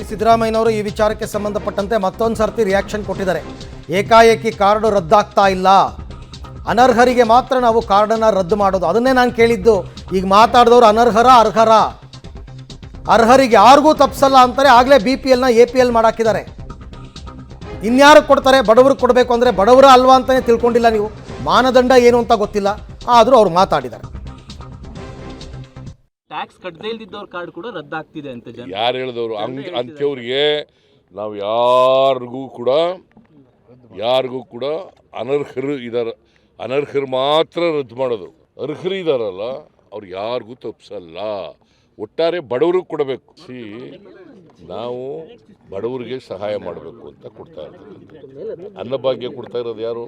ಸಿದ್ದರಾಮಯ್ಯನವರು ಈ ವಿಚಾರಕ್ಕೆ ಸಂಬಂಧಪಟ್ಟಂತೆ ಮತ್ತೊಂದು ಸರ್ತಿ ರಿಯಾಕ್ಷನ್ ಕೊಟ್ಟಿದ್ದಾರೆ. ಏಕಾಏಕಿ ಕಾರ್ಡು ರದ್ದಾಗ್ತಾ ಇಲ್ಲ, ಅನರ್ಹರಿಗೆ ಮಾತ್ರ ನಾವು ಕಾರ್ಡನ್ನು ರದ್ದು ಮಾಡೋದು. ಅದನ್ನೇ ನಾನು ಕೇಳಿದ್ದು. ಈಗ ಮಾತಾಡಿದವರು ಅನರ್ಹರ ಅರ್ಹರ, ಅರ್ಹರಿಗೆ ಯಾರಿಗೂ ತಪ್ಪಿಸಲ್ಲ ಅಂತಾರೆ. ಆಗಲೇ BPLನ APL ಮಾಡಾಕಿದ್ದಾರೆ. ಇನ್ಯಾರು ಕೊಡ್ತಾರೆ? ಬಡವ್ರಿಗೆ ಕೊಡಬೇಕು ಅಂದರೆ ಬಡವರ ಅಲ್ವಾ ಅಂತಲೇ ತಿಳ್ಕೊಂಡಿಲ್ಲ ನೀವು. ಮಾನದಂಡ ಏನು ಅಂತ ಗೊತ್ತಿಲ್ಲ, ಆದರೂ ಅವ್ರು ಮಾತಾಡಿದ್ದಾರೆ. ಟ್ಯಾಕ್ಸ್ ಕಟ್ಟದೇ ಇಲ್ದಿದ್ದವ್ರ ಕಾರ್ಡ್ ಕೂಡ ರದ್ದಾಗ್ತಿದೆ ಅಂತ ಜನ ಯಾರು ಹೇಳಿದವರು? ಅಂಥವ್ರಿಗೆ ನಾವು ಯಾರಿಗೂ ಕೂಡ ಅನರ್ಹರು ಇದ್ದಾರೆ, ಅನರ್ಹರು ಮಾತ್ರ ರದ್ದು ಮಾಡೋದು. ಅರ್ಹರು ಇದ್ದಾರಲ್ಲ ಅವ್ರು ಯಾರಿಗೂ ತಪ್ಪಿಸಲ್ಲ. ಒಟ್ಟಾರೆ ಬಡವ್ರಿಗೆ ಕೊಡಬೇಕು. ನಾವು ಬಡವರಿಗೆ ಸಹಾಯ ಮಾಡಬೇಕು ಅಂತ ಕೊಡ್ತಾ ಇರ್ತೀವಿ. ಅನ್ನಭಾಗ್ಯ ಕೊಡ್ತಾ ಇರೋದು ಯಾರು?